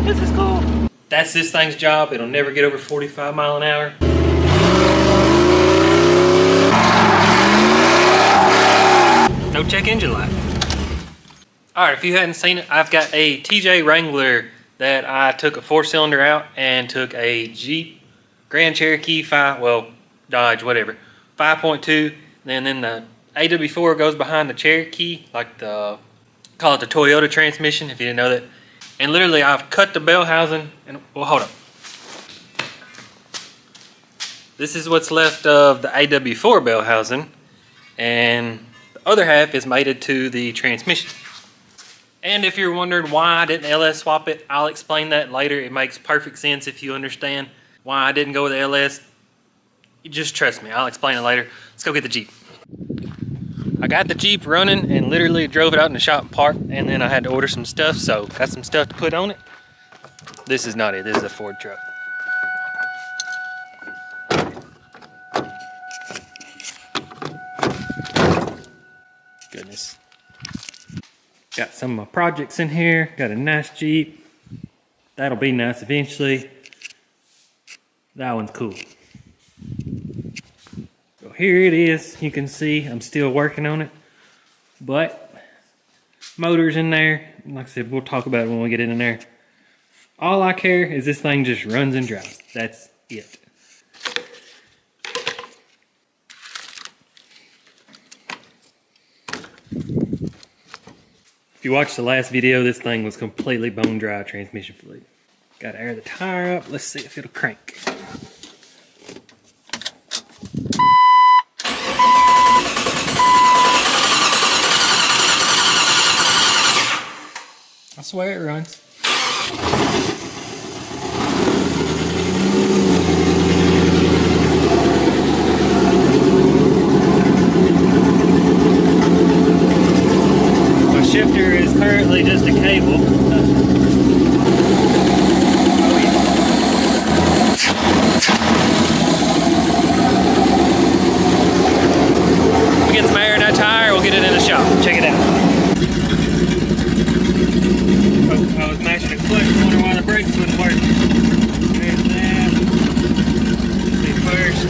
This is cool. That's this thing's job. It'll never get over 45 miles an hour. No check engine light. Alright, if you hadn't seen it, I've got a TJ Wrangler that I took a 4-cylinder out and took a Jeep Grand Cherokee 5, well, Dodge, whatever, 5.2, and then the AW4 goes behind the Cherokee, like the, call it the Toyota transmission, if you didn't know that. And literally I've cut the bell housing, and, well, hold up. This is what's left of the AW4 bell housing, and the other half is mated to the transmission. And if you're wondering why I didn't LS swap it, I'll explain that later. It makes perfect sense if you understand why I didn't go with the LS. You just trust me, I'll explain it later. Let's go get the Jeep. I got the Jeep running and literally drove it out in the shop and parked, and then I had to order some stuff, so got some stuff to put on it. This is not it, this is a Ford truck. Goodness. Got some of my projects in here, got a nice Jeep. That'll be nice eventually. That one's cool. So here it is. You can see I'm still working on it, but motor's in there. Like I said, we'll talk about it when we get in there. All I care is this thing just runs and drives. That's it. If you watched the last video, this thing was completely bone dry transmission fluid. Got to air the tire up. Let's see if it'll crank. I swear it runs. Shifter is currently just a cable. We get some air in that tire, we'll get it in the shop. Check it out. Oh, I was mashing the clutch, wondering why the brakes wouldn't work. There's that. See first.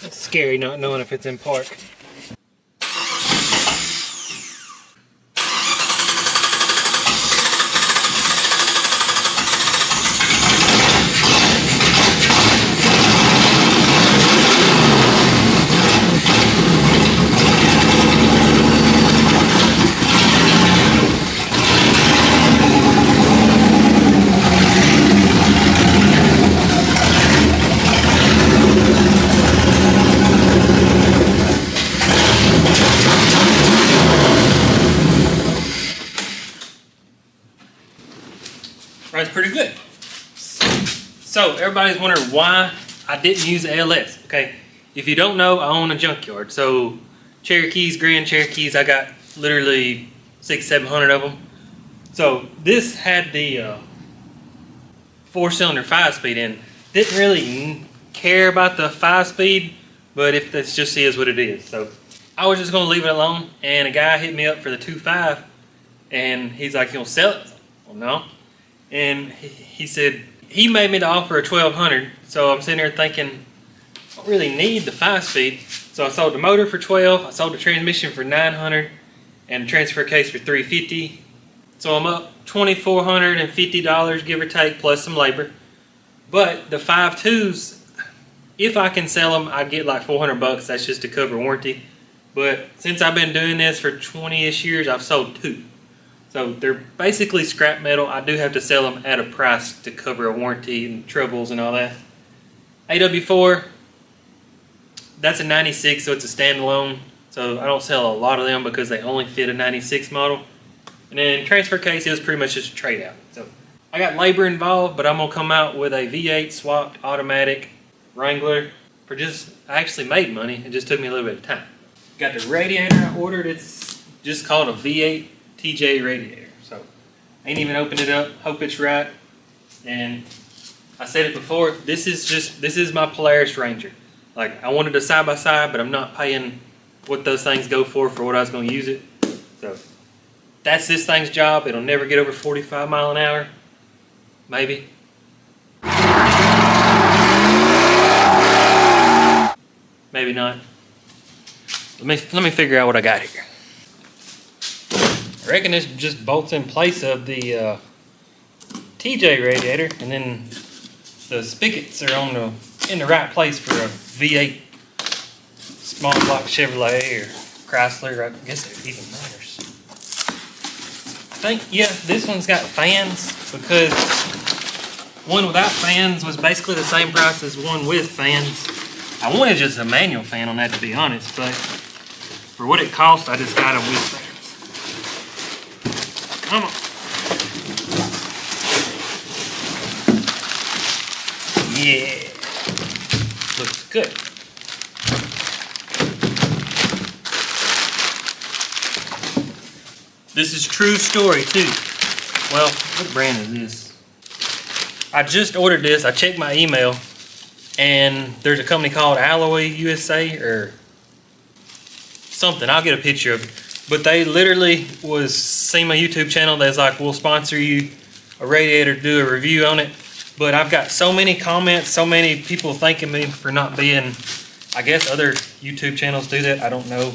Scary not knowing if it's in park. Runs pretty good. So everybody's wondering why I didn't use the LS. Okay, if you don't know, I own a junkyard. So Cherokees, Grand Cherokees, I got literally 600-700 of them. So this had the 4-cylinder 5-speed in. Didn't really care about the 5-speed, but if this just is what it is. So I was just gonna leave it alone, and a guy hit me up for the 2.5, and he's like, "You gonna sell it?" Well, no. And he said, he made me the offer of $1,200. So I'm sitting there thinking, I don't really need the 5-speed. So I sold the motor for $1,200, I sold the transmission for $900, and the transfer case for $350. So I'm up $2,450, give or take, plus some labor. But the 5.2s, if I can sell them, I get like $400. That's just to cover warranty. But since I've been doing this for 20-ish years, I've sold 2. So they're basically scrap metal. I do have to sell them at a price to cover a warranty and troubles and all that. AW4, that's a 96, so it's a standalone. So I don't sell a lot of them because they only fit a 96 model. And then transfer case, it was pretty much just a trade out. So I got labor involved, but I'm gonna come out with a V8 swapped automatic Wrangler for just, I actually made money. It just took me a little bit of time. Got the radiator I ordered. It's just called a V8 TJ radiator. So I ain't even opened it up. Hope it's right. And I said it before, this is my Polaris Ranger. Like, I wanted a side-by-side, but I'm not paying what those things go for what I was going to use it. So, that's this thing's job. It'll never get over 45 mile an hour. Maybe. Maybe not. Let me figure out what I got here. I reckon this just bolts in place of the TJ radiator, and then the spigots are in the right place for a V8 small block Chevrolet or Chrysler. I guess it even matters. I think, yeah, this one's got fans, because one without fans was basically the same price as one with fans. I wanted just a manual fan on that, to be honest, but for what it cost, I just got them with fans. Come on. Yeah. Looks good. This is true story too. Well, what brand is this? I just ordered this. I checked my email, and there's a company called AW4 or something. I'll get a picture of it. But they literally seen my YouTube channel. That's like, we'll sponsor you a radiator to do a review on it. But I've got so many comments, so many people thanking me for not being, I guess other YouTube channels do that, I don't know.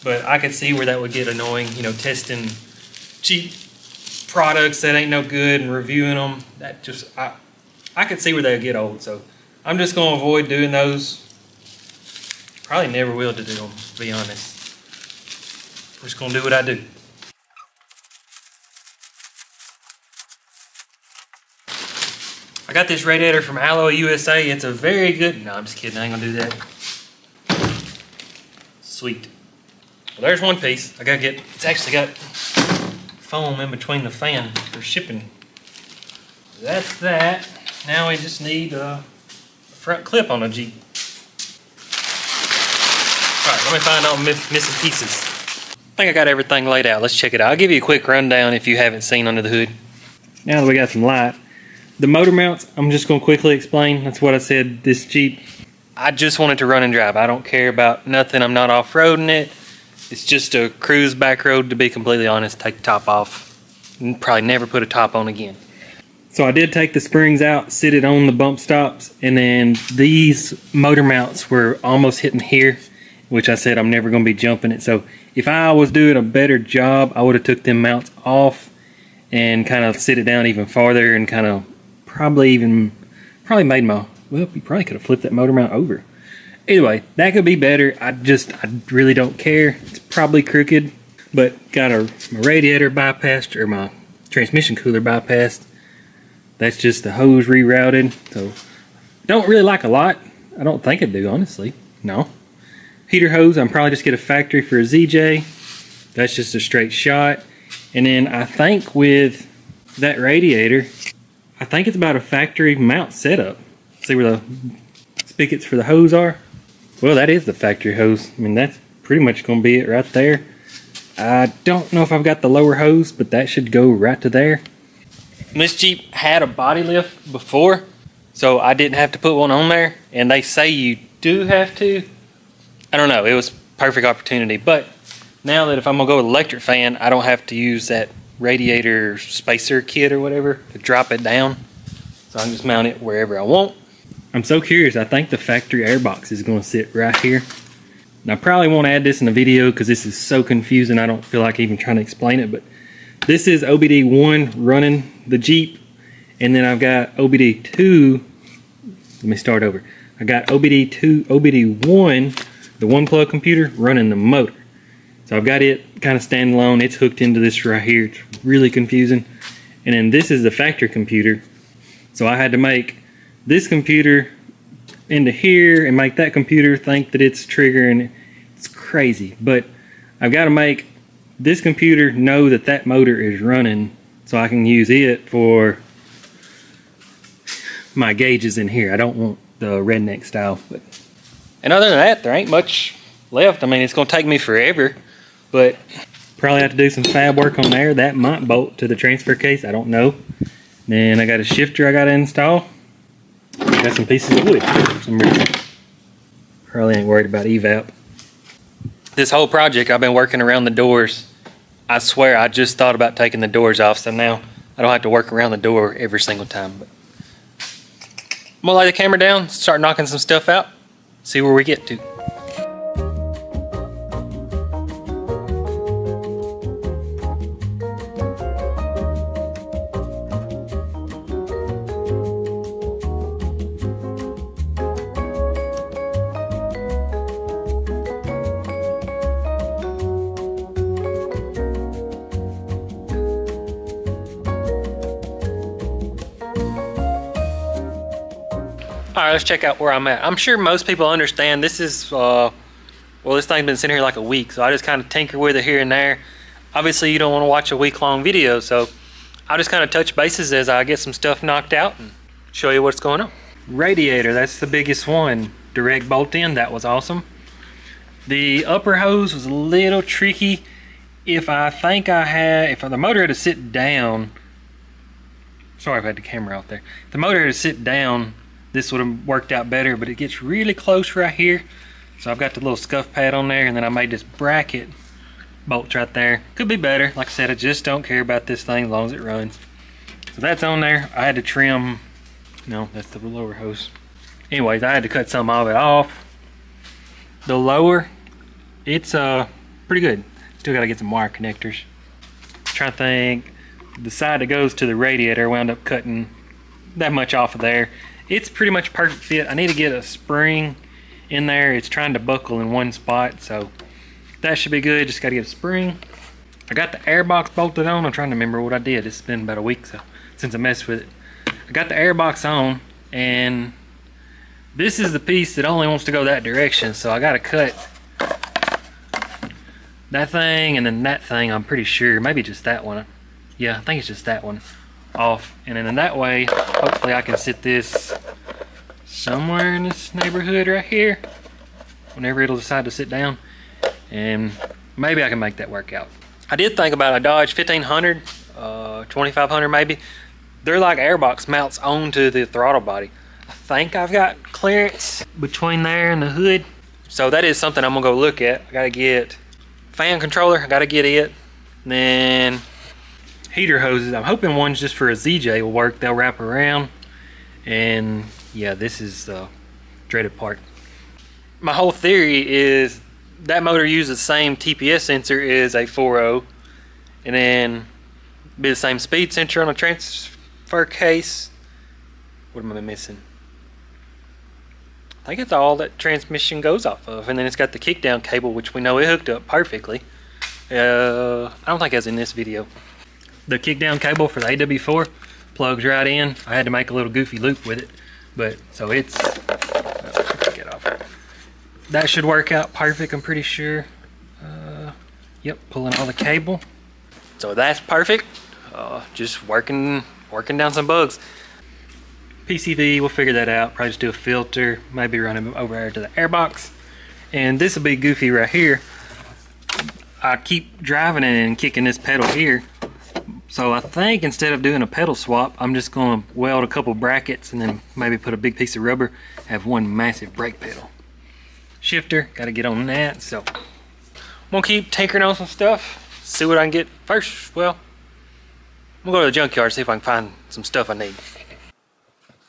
But I could see where that would get annoying, you know, testing cheap products that ain't no good and reviewing them. That just, I could see where they would get old. So I'm just going to avoid doing those. Probably never will to do them, to be honest. I'm just going to do what I do. I got this radiator from AW4. It's a very good, no, I'm just kidding, I ain't gonna do that. Sweet. Well, there's one piece. I gotta get, it's actually got foam in between the fan for shipping. That's that. Now we just need a front clip on a Jeep. Alright, let me find all missing pieces. I think I got everything laid out. Let's check it out. I'll give you a quick rundown if you haven't seen under the hood. Now that we got some light. The motor mounts, I'm just going to quickly explain. That's what I said, this Jeep, I just want it to run and drive. I don't care about nothing. I'm not off-roading it. It's just a cruise back road, to be completely honest. Take the top off. And probably never put a top on again. So I did take the springs out, sit it on the bump stops, and then these motor mounts were almost hitting here, which I said I'm never going to be jumping it. So if I was doing a better job, I would have took them mounts off and kind of sit it down even farther and kind of probably made my, well, you probably could have flipped that motor mount over. Anyway, that could be better. I really don't care. It's probably crooked, but got my radiator bypassed, or my transmission cooler bypassed. That's just the hose rerouted. So, don't really like a lot. I don't think I do, honestly. No. Heater hose, I'm probably just get a factory for a ZJ. That's just a straight shot. And then I think with that radiator, I think it's about a factory mount setup. See where the spigots for the hose are? Well, that is the factory hose. I mean, that's pretty much going to be it right there. I don't know if I've got the lower hose, but that should go right to there. This Jeep had a body lift before, so I didn't have to put one on there. And they say you do have to. I don't know. It was perfect opportunity. But now that if I'm going to go with electric fan, I don't have to use that radiator spacer kit or whatever to drop it down, so I can just mount it wherever I want. I'm so curious. I think the factory airbox is going to sit right here. Now I probably won't add this in the video because this is so confusing. I don't feel like even trying to explain it, but this is OBD1 running the Jeep, and then I've got OBD2. Let me start over. I got OBD1, the one plug computer, running the motor. So I've got it kind of standalone. It's hooked into this right here. It's really confusing. And then this is the factory computer. So I had to make this computer into here and make that computer think that it's triggering. It's crazy. But I've got to make this computer know that that motor is running so I can use it for my gauges in here. I don't want the redneck style. And other than that, there ain't much left. I mean, it's going to take me forever, but probably have to do some fab work on there. That might bolt to the transfer case. I don't know. Then I got a shifter I got to install. Got some pieces of wood for some reason. Probably ain't worried about evap. This whole project, I've been working around the doors. I swear I just thought about taking the doors off, so now I don't have to work around the door every single time. But I'm gonna lay the camera down, start knocking some stuff out, see where we get to. Alright, let's check out where I'm at. I'm sure most people understand this is, well, this thing's been sitting here like a week, so I just kind of tinker with it here and there. Obviously, you don't want to watch a week-long video, so I'll just kind of touch bases as I get some stuff knocked out and show you what's going on. Radiator, that's the biggest one. Direct bolt in, that was awesome. The upper hose was a little tricky. If the motor had to sit down, sorry if I had the camera out there. If the motor had to sit down, this would have worked out better, but it gets really close right here. So I've got the little scuff pad on there, and then I made this bracket bolts right there. Could be better. Like I said, I just don't care about this thing as long as it runs. So that's on there. I had to trim, no, that's the lower hose. Anyways, I had to cut some of it off. The lower, it's pretty good. Still gotta get some wire connectors. Trying to think, the side that goes to the radiator, wound up cutting that much off of there. It's pretty much perfect fit. I need to get a spring in there. It's trying to buckle in one spot, so that should be good. Just gotta get a spring. I got the air box bolted on. I'm trying to remember what I did. It's been about a week since I messed with it. I got the air box on, and this is the piece that only wants to go that direction, so I gotta cut that thing and then that thing, I'm pretty sure. Maybe just that one. Yeah, I think it's just that one off, and then in that way hopefully I can sit this somewhere in this neighborhood right here whenever it'll decide to sit down, and maybe I can make that work out. I did think about a Dodge 1500, 2500 maybe. They're like airbox mounts onto the throttle body. I think I've got clearance between there and the hood, so that is something I'm gonna go look at. I gotta get fan controller, I gotta get it, and then heater hoses. I'm hoping one's just for a ZJ will work. They'll wrap around, and yeah, this is the dreaded part. My whole theory is that motor uses the same TPS sensor as a 4.0, and then be the same speed sensor on a transfer case. What am I missing? I think it's all that transmission goes off of, and then it's got the kickdown cable, which we know it hooked up perfectly. I don't think it's in this video. The kickdown cable for the AW4 plugs right in. I had to make a little goofy loop with it, but so it's get off. That should work out perfect, I'm pretty sure. Yep, pulling all the cable. So that's perfect. Just working down some bugs. PCV, we'll figure that out. Probably just do a filter, maybe run it over there to the airbox. And this will be goofy right here. I keep driving it and kicking this pedal here. So I think instead of doing a pedal swap, I'm just going to weld a couple brackets and then maybe put a big piece of rubber, have one massive brake pedal. Shifter, got to get on that. So I'm going to keep tinkering on some stuff, see what I can get first. Well, I'm going to go to the junkyard, see if I can find some stuff I need.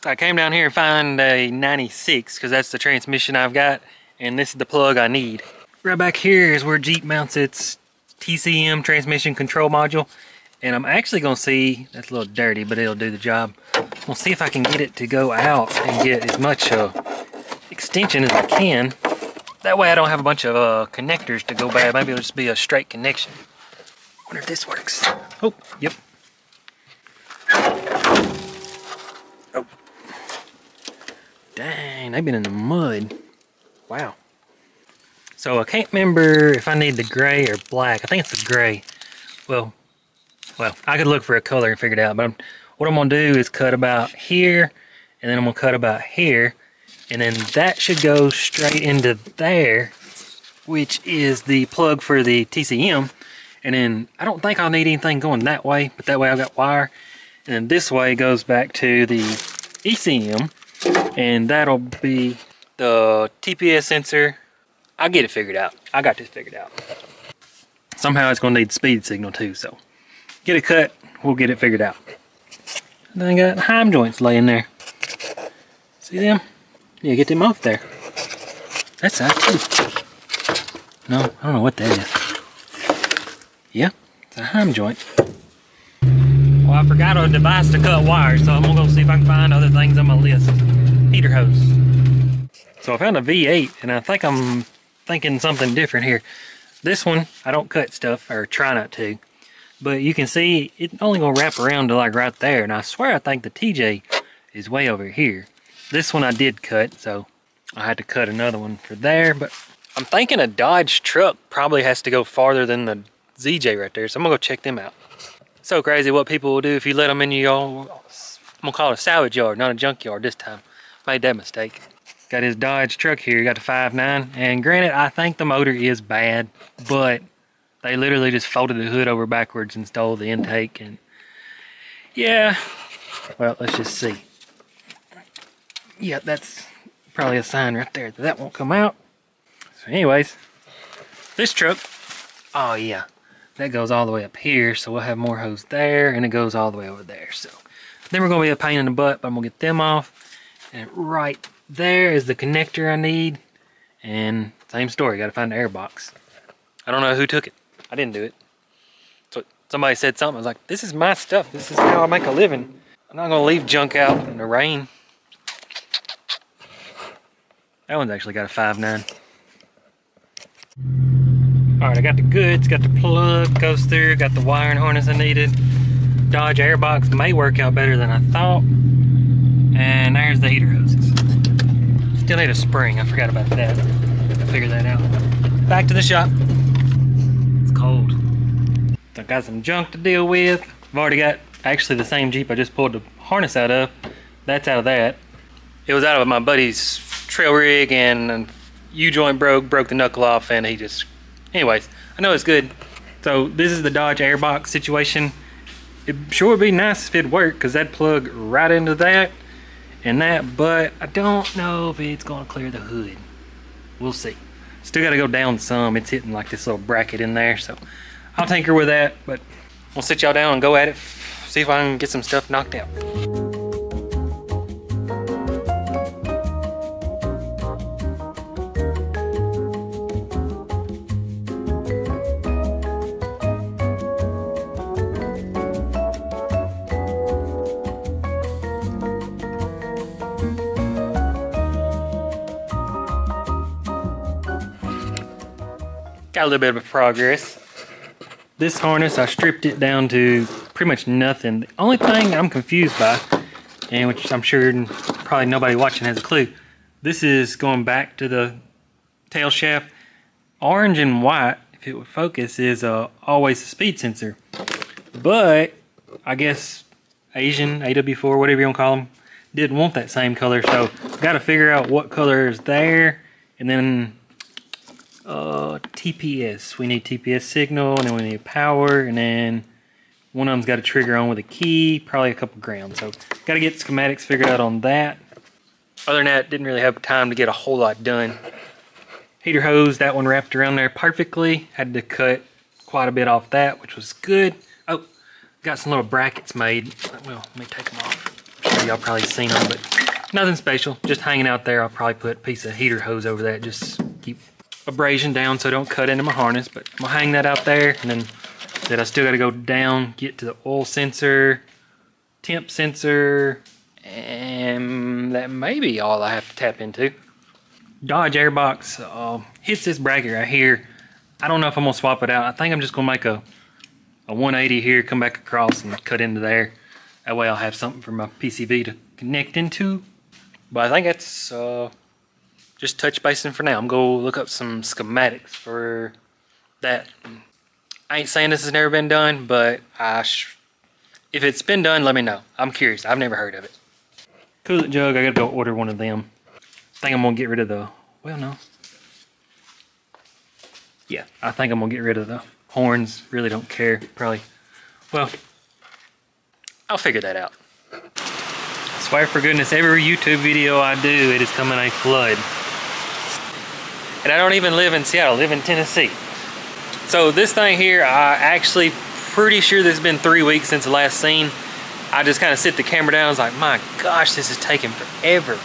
I came down here and found a 96 because that's the transmission I've got, and this is the plug I need. Right back here is where Jeep mounts its TCM transmission control module. And I'm actually going to see, that's a little dirty, but it'll do the job. We'll see if I can get it to go out and get as much extension as I can. That way I don't have a bunch of connectors to go bad. Maybe it'll just be a straight connection. Wonder if this works. Oh, yep. Oh. Dang, they've been in the mud. Wow. So I can't remember if I need the gray or black. I think it's the gray. Well, I could look for a color and figure it out. But what I'm gonna do is cut about here, and then I'm gonna cut about here, and then that should go straight into there, which is the plug for the TCM. And then I don't think I'll need anything going that way, but that way I've got wire. And then this way goes back to the ECM, and that'll be the TPS sensor. I'll get it figured out. I got this figured out. Somehow it's gonna need speed signal too, so get it cut, we'll get it figured out. And then I got heim joints laying there. See them? Yeah, get them off there. That's that too. No, I don't know what that is. Yeah, it's a heim joint. Well, I forgot a device to cut wires, so I'm gonna go see if I can find other things on my list. Heater hose. So I found a V8, and I think I'm thinking something different here. This one, I don't cut stuff, or try not to. But you can see, it's only gonna wrap around to like right there, and I swear I think the TJ is way over here. This one I did cut, so I had to cut another one for there, but I'm thinking a Dodge truck probably has to go farther than the ZJ right there, so I'm gonna go check them out. So crazy what people will do if you let them in your yard. I'm gonna call it a salvage yard, not a junk yard this time. Made that mistake. Got his Dodge truck here, got the 5.9, and granted, I think the motor is bad, but they literally just folded the hood over backwards and stole the intake, and yeah, well, let's just see. Yeah, that's probably a sign right there that that won't come out. So anyways, this truck, oh yeah, that goes all the way up here, so we'll have more hose there, and it goes all the way over there. So then we're gonna be a pain in the butt, but I'm gonna get them off, and right there is the connector I need, and same story, gotta find the air box. I don't know who took it. I didn't do it. So somebody said something, I was like, this is my stuff, this is how I make a living. I'm not gonna leave junk out in the rain. That one's actually got a 5.9. Alright, I got the goods, got the plug, goes through, got the wiring harness I needed. Dodge airbox may work out better than I thought. And there's the heater hoses. Still need a spring, I forgot about that. I figured that out. Back to the shop. It's cold. So I got some junk to deal with. I've already got actually the same Jeep I just pulled the harness out of. That's out of that. It was out of my buddy's trail rig, and a U-joint broke the knuckle off, and he just... Anyways, I know it's good. So this is the Dodge airbox situation. It sure would be nice if it worked, because that'd plug right into that and that, but I don't know if it's gonna clear the hood. We'll see. Still gotta go down some. It's hitting like this little bracket in there, so I'll tinker with that, but we'll sit y'all down and go at it, see if I can get some stuff knocked out. Got a little bit of progress. This harness, I stripped it down to pretty much nothing. The only thing I'm confused by, and which I'm sure probably nobody watching has a clue, this is going back to the tail shaft. Orange and white, if it would focus, is always a speed sensor. But I guess Asian, AW4, whatever you want to call them, didn't want that same color, so got to figure out what color is there, and then TPS. We need TPS signal, and then we need power, and then one of them's got a trigger on with a key, probably a couple ground. So got to get schematics figured out on that. Other than that, didn't really have time to get a whole lot done. Heater hose, that one wrapped around there perfectly. Had to cut quite a bit off that, which was good. Oh, got some little brackets made. Well, let me take them off. I'm sure y'all probably seen them, but nothing special. Just hanging out there. I'll probably put a piece of heater hose over that. Just keep abrasion down so I don't cut into my harness. But I'm gonna hang that out there, and then that I still got to go down, get to the oil sensor, temp sensor, and that may be all I have to tap into. Dodge airbox hits this bracket right here. I don't know if I'm gonna swap it out. I think I'm just gonna make a 180 here, come back across and cut into there. That way I'll have something for my PCV to connect into. But I think that's just touch basing for now. I'm going to look up some schematics for that. I ain't saying this has never been done, but if it's been done, let me know. I'm curious. I've never heard of it. Coolant jug, I gotta go order one of them. I think I'm gonna get rid of the, well, no. Yeah, I think I'm gonna get rid of the horns. Really don't care, probably. Well, I'll figure that out. I swear for goodness, every YouTube video I do, it is coming a flood. And I don't even live in Seattle, I live in Tennessee. So this thing here, I actually pretty sure this has been 3 weeks since the last scene. I just kind of sit the camera down. I was like, my gosh, this is taking forever.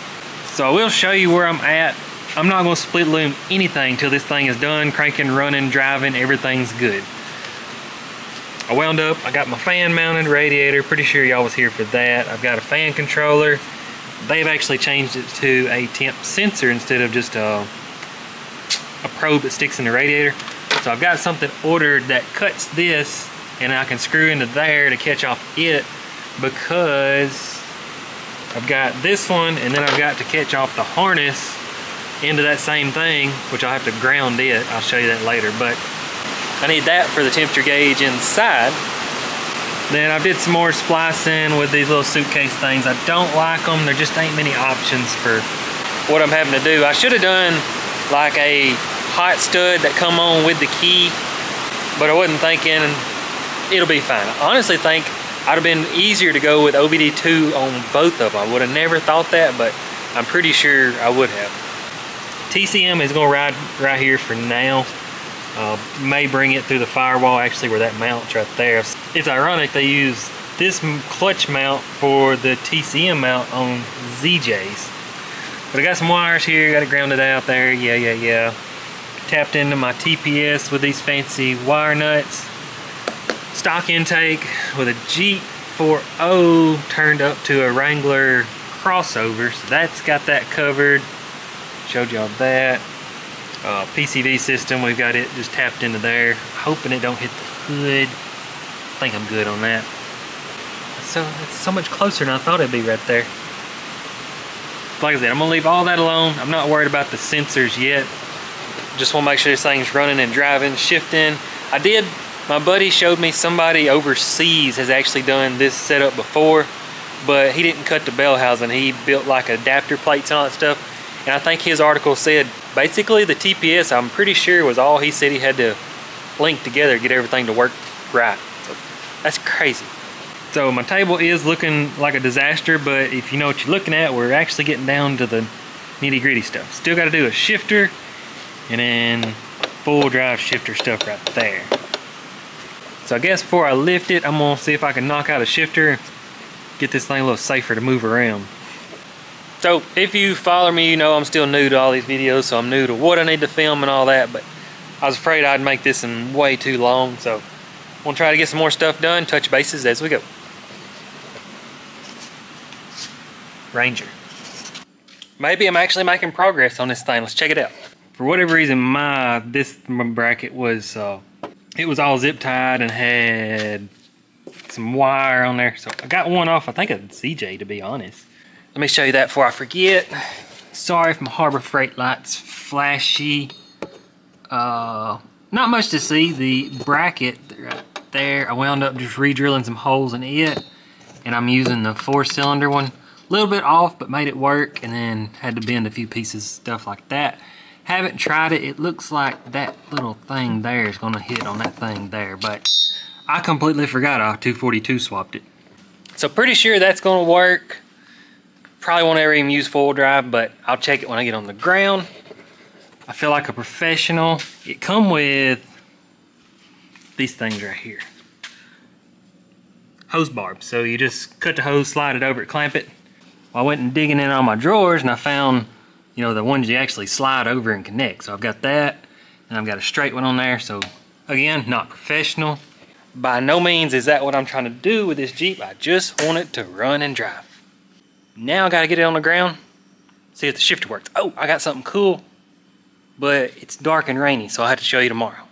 So I will show you where I'm at. I'm not going to split loom anything until this thing is done, cranking, running, driving, everything's good. I wound up, I got my fan mounted radiator. Pretty sure y'all was here for that. I've got a fan controller. They've actually changed it to a temp sensor instead of just a probe that sticks in the radiator. So I've got something ordered that cuts this, and I can screw into there to catch off it, because I've got this one, and then I've got to catch off the harness into that same thing, which I'll have to ground it. I'll show you that later, but I need that for the temperature gauge inside. Then I did some more splicing with these little suitcase things. I don't like them. There just ain't many options for what I'm having to do. I should have done like a hot stud that come on with the key, but I wasn't thinking it'll be fine. I honestly think I'd have been easier to go with OBD2 on both of them. I would have never thought that, but I'm pretty sure I would have. TCM is gonna ride right here for now. May bring it through the firewall, actually, where that mounts right there. It's ironic they use this clutch mount for the TCM mount on ZJs. But I got some wires here, got it grounded out there, yeah. Tapped into my TPS with these fancy wire nuts. Stock intake with a Jeep 4.0 turned up to a Wrangler crossover, so that's got that covered. Showed y'all that. PCV system, we've got it just tapped into there. Hoping it don't hit the hood. I think I'm good on that. So it's so much closer than I thought it'd be right there. Like I said, I'm gonna leave all that alone. I'm not worried about the sensors yet. Just want to make sure this thing's running and driving, shifting. My buddy showed me somebody overseas has actually done this setup before, but he didn't cut the bell housing. He built like adapter plates and all that stuff. And I think his article said basically the TPS, I'm pretty sure, was all he said he had to link together to get everything to work right. So that's crazy. So my table is looking like a disaster, but if you know what you're looking at, we're actually getting down to the nitty gritty stuff. Still got to do a shifter and then full drive shifter stuff right there. So I guess before I lift it, I'm gonna see if I can knock out a shifter, get this thing a little safer to move around. So if you follow me, you know I'm still new to all these videos, so I'm new to what I need to film and all that, but I was afraid I'd make this in way too long, so I'm gonna try to get some more stuff done, touch bases as we go. Ranger. Maybe I'm actually making progress on this thing. Let's check it out. For whatever reason, this bracket was it was all zip tied and had some wire on there. So I got one off, I think, a CJ, to be honest. Let me show you that before I forget. Sorry if my Harbor Freight light's flashy. Not much to see. The bracket right there, I wound up just re-drilling some holes in it, and I'm using the 4-cylinder one. A little bit off, but made it work, and then had to bend a few pieces, stuff like that. Haven't tried it. It looks like that little thing there is going to hit on that thing there, but I completely forgot I 242 swapped it. So pretty sure that's going to work. Probably won't ever even use full drive, but I'll check it when I get on the ground. I feel like a professional. It come with these things right here. Hose barbs. So you just cut the hose, slide it over it, clamp it. Well, I went and digging in all my drawers and I found, you know, the ones you actually slide over and connect. So I've got that, and I've got a straight one on there. So again, not professional. By no means is that what I'm trying to do with this Jeep. I just want it to run and drive. Now I gotta get it on the ground, see if the shifter works. Oh, I got something cool, but it's dark and rainy, so I'll have to show you tomorrow.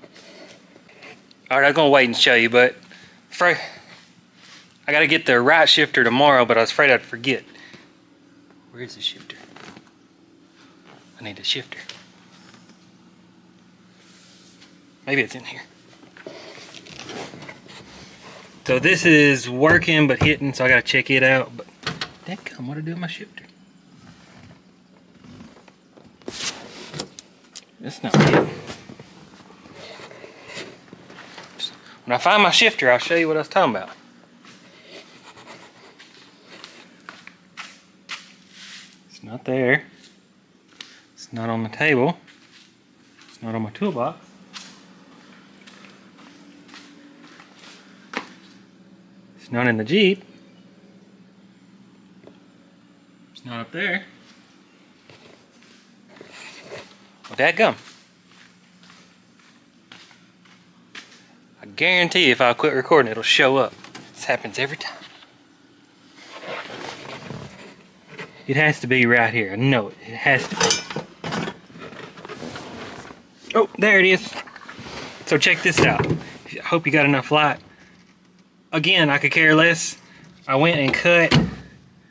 All right, I'm gonna wait and show you, but I gotta get the right shifter tomorrow, but I was afraid I'd forget. Where's the shifter? I need a shifter. Maybe it's in here. So this is working but hitting, so I gotta check it out. But dadgum, what do I do with my shifter? It's not it. When I find my shifter, I'll show you what I was talking about. It's not there. It's not on the table. It's not on my toolbox. It's not in the Jeep. It's not up there. Well, dadgum. I guarantee if I quit recording, it'll show up. This happens every time. It has to be right here. I know it. It has to be. Oh, there it is. So check this out. I hope you got enough light. Again, I could care less. I went and cut.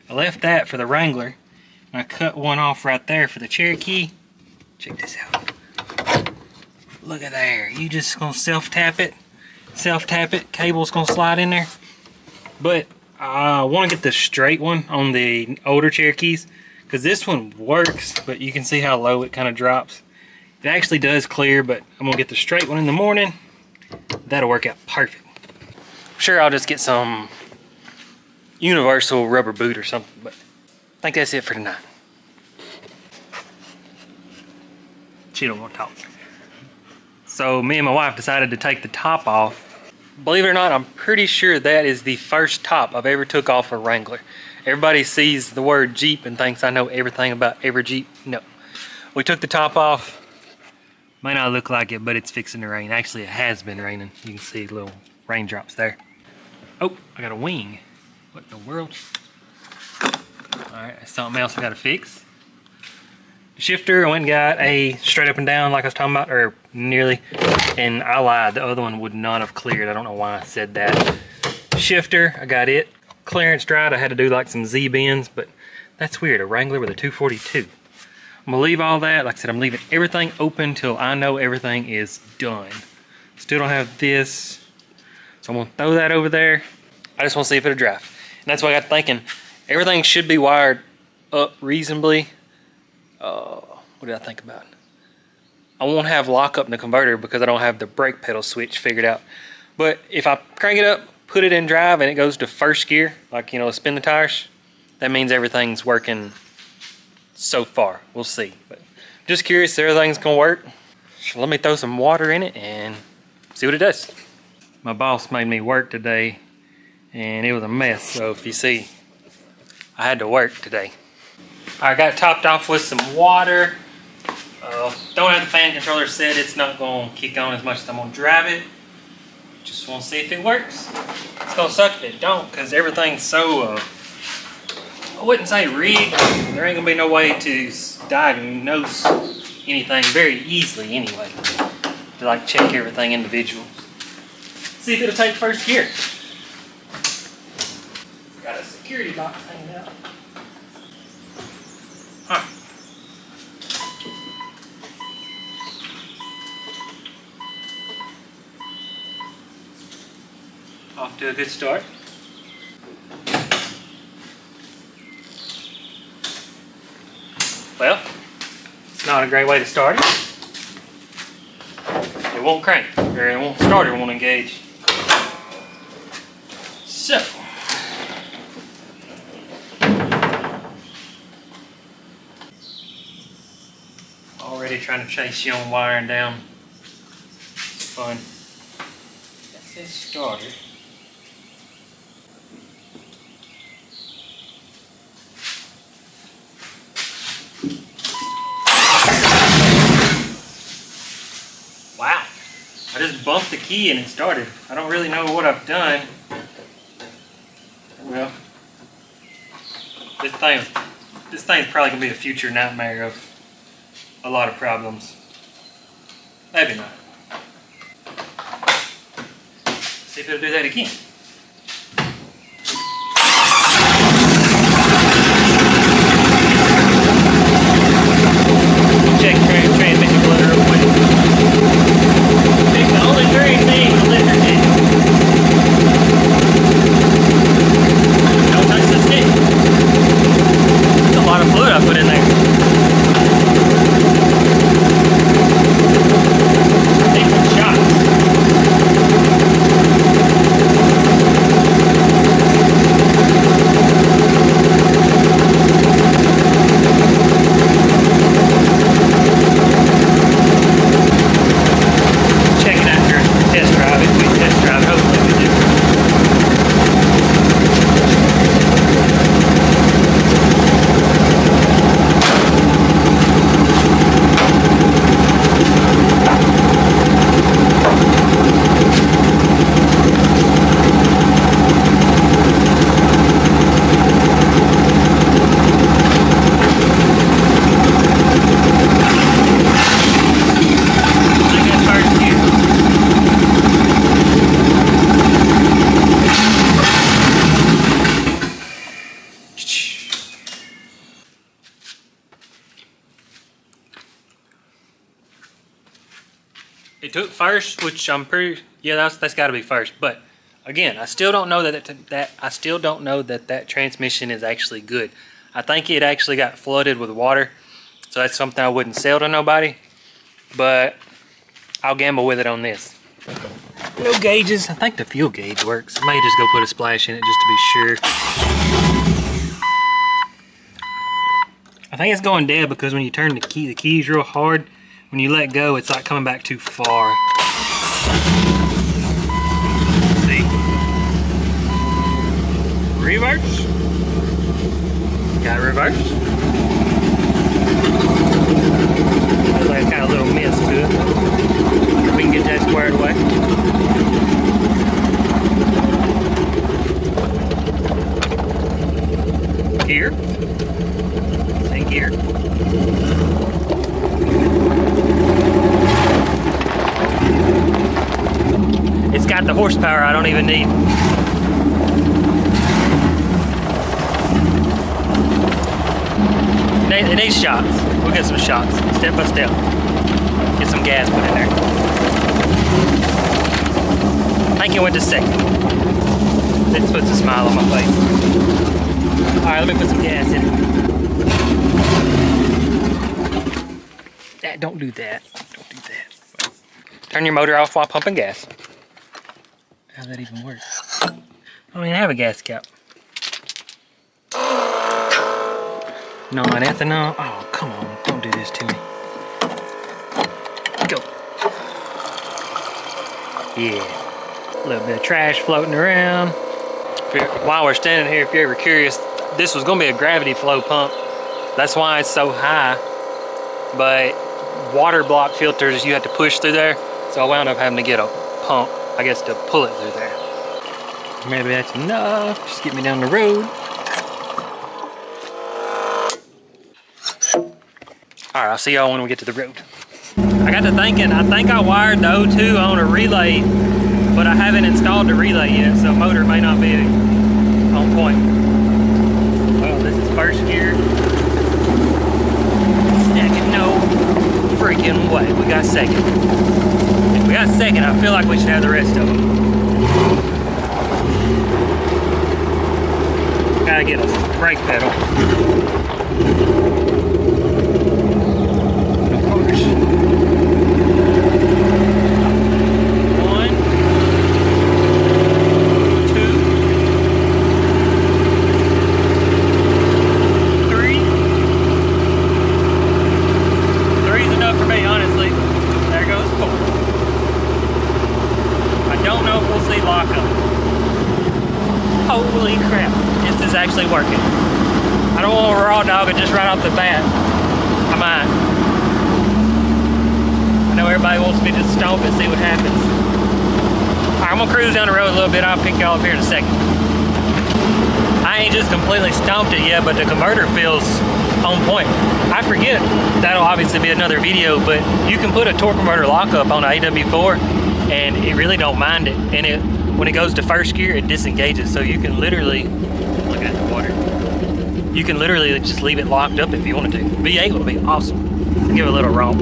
I left that for the Wrangler. And I cut one off right there for the Cherokee. Check this out. Look at there. You just gonna self-tap it. Self-tap it. Cable's gonna slide in there. But I want to get the straight one on the older Cherokees, because this one works, but you can see how low it kind of drops. It actually does clear, but I'm gonna get the straight one in the morning. That'll work out perfect. I'm sure I'll just get some universal rubber boot or something, but I think that's it for tonight. She don't want to talk. So me and my wife decided to take the top off. Believe it or not, I'm pretty sure that is the first top I've ever took off a Wrangler. Everybody sees the word Jeep and thinks I know everything about every Jeep. No. We took the top off. May not look like it, but it's fixing to rain. Actually, it has been raining. You can see little raindrops there. Oh, I got a wing. What in the world? Alright, that's something else I gotta fix. The shifter, I went and got a straight up and down like I was talking about, or nearly, and I lied, the other one would not have cleared. I don't know why I said that. Shifter, I got it clearance dried. I had to do like some Z-bends, but that's weird, a Wrangler with a 242. I'm gonna leave all that. Like I said, I'm leaving everything open till I know everything is done. Still don't have this, so I'm gonna throw that over there. I just wanna see if it'll drive. And that's why I got thinking, everything should be wired up reasonably. What did I think about? I won't have lockup in the converter because I don't have the brake pedal switch figured out. But if I crank it up, put it in drive, and it goes to first gear, like, you know, spin the tires, that means everything's working so far. We'll see. But just curious if everything's gonna work. So let me throw some water in it and see what it does. My boss made me work today, and it was a mess. So if you see, I had to work today. I got it topped off with some water. Don't have the fan controller set. It's not going to kick on as much as I'm going to drive it. Just want to see if it works. It's going to suck if it don't, because everything's so, I wouldn't say rigged. There ain't going to be no way to diagnose anything very easily anyway. To like check everything individual. See if it'll take first gear. Got a security box hanging out. Huh. Off to a good start. Well, it's not a great way to start it. It won't crank, or it won't start, or it won't engage. So, already trying to chase you on wiring down. It's fun. That's it started. Wow. I just bumped the key and it started. I don't really know what I've done. Well, this thing's probably gonna be a future nightmare of a lot of problems. Maybe not. See if it'll do that again. took first, which I'm pretty, yeah, that's got to be first. But again, I still don't know that transmission is actually good. I think it actually got flooded with water, so that's something I wouldn't sell to nobody. But I'll gamble with it on this. No gauges. I think the fuel gauge works. I may just go put a splash in it just to be sure. I think it's going dead because when you turn the keys real hard, when you let go, it's like coming back too far. See? Reverse. Got reverse. Looks like it's got a little mist to it. We can get that squared away. Gear. And gear. It's got the horsepower I don't even need. It needs shots. We'll get some shots, step by step. Get some gas put in there. I think it went to second. This puts a smile on my face. Alright, let me put some gas in it. Don't do that. Don't do that. Turn your motor off while pumping gas. How's that even work? I don't even have a gas cap. Non-ethanol. Oh, come on. Don't do this to me. Go. Yeah. A little bit of trash floating around. While we're standing here, if you're ever curious, this was going to be a gravity flow pump. That's why it's so high. But water block filters, you have to push through there. So I wound up having to get a pump, I guess, to pull it through there. Maybe that's enough. Just get me down the road. Alright, I'll see y'all when we get to the road. I got to thinking, I think I wired the O2 on a relay, but I haven't installed the relay yet, so motor may not be on point. Well, this is first gear. Second, no freaking way. We got second. If we got second, I feel like we should have the rest of them. Gotta get a brake pedal. Holy crap, this is actually working. I don't want to raw dog it just right off the bat. I might. I know everybody wants me to stomp and see what happens. Alright, I'm gonna cruise down the road a little bit. I'll pick y'all up here in a second. I ain't just completely stomped it yet, but the converter feels on point. I forget, that'll obviously be another video, but you can put a torque converter lockup on an AW4 and it really don't mind it. And when it goes to first gear, it disengages. So you can literally, look at the water. You can literally just leave it locked up if you wanted to. V8 would be awesome. Give it a little romp.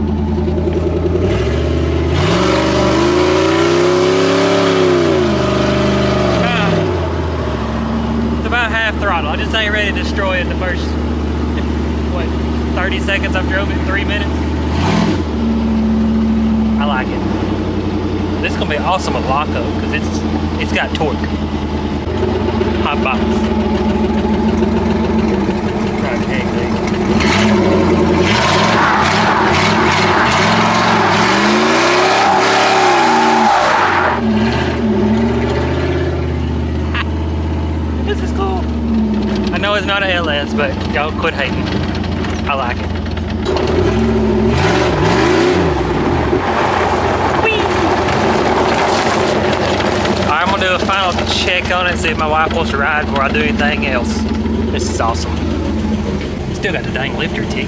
It's about half throttle. I just ain't ready to destroy it the first, what, 30 seconds I've drove it, 3 minutes. I like it. This is gonna be awesome with lockup because it's got torque. Hot box. Private egg leg. This is cool. I know it's not an LS, but y'all quit hating. I like it. I'm gonna do a final check on it and see if my wife wants to ride before I do anything else. This is awesome. Still got the dang lifter tick.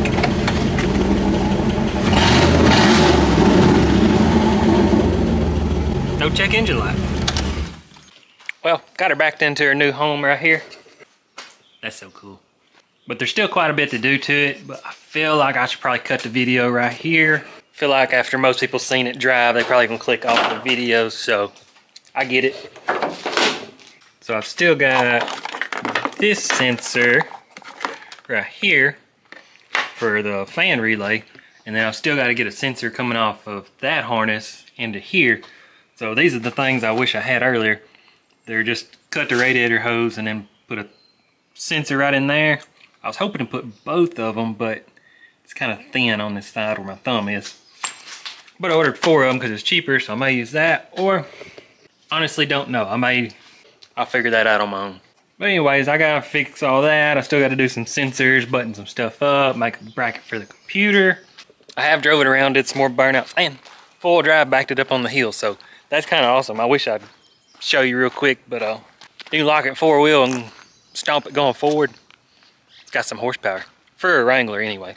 No check engine light. Well, got her backed into her new home right here. That's so cool. But there's still quite a bit to do to it, but I feel like I should probably cut the video right here. feel like after most people seen it drive, they probably gonna click off the video, so I get it. So I've still got this sensor right here for the fan relay, and then I've still got to get a sensor coming off of that harness into here. So these are the things I wish I had earlier. They're just cut the radiator hose and then put a sensor right in there. I was hoping to put both of them, but it's kind of thin on this side where my thumb is. But I ordered 4 of them because it's cheaper, so I may use that, or honestly don't know. I'll figure that out on my own. But anyways, I gotta fix all that. I still gotta do some sensors, button some stuff up, make a bracket for the computer. I have drove it around, did some more burnouts, and full drive backed it up on the hill, so that's kind of awesome. I wish I'd show you real quick, but you can lock it 4-wheel and stomp it going forward. It's got some horsepower, for a Wrangler anyway.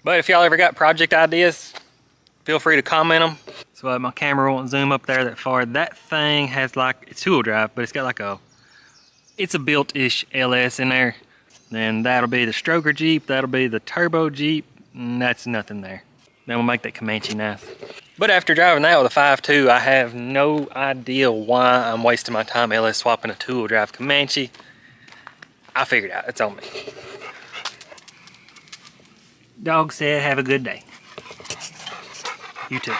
But if y'all ever got project ideas, feel free to comment them. So my camera won't zoom up there that far. That thing has like, it's 2-wheel drive, but it's got like it's a built-ish LS in there. Then that'll be the stroker Jeep, that'll be the turbo Jeep, and that's nothing there. Then we'll make that Comanche nice. But after driving that with a 5.2, I have no idea why I'm wasting my time LS swapping a 2-wheel drive Comanche. I figured out, it's on me. Dog said have a good day. You too.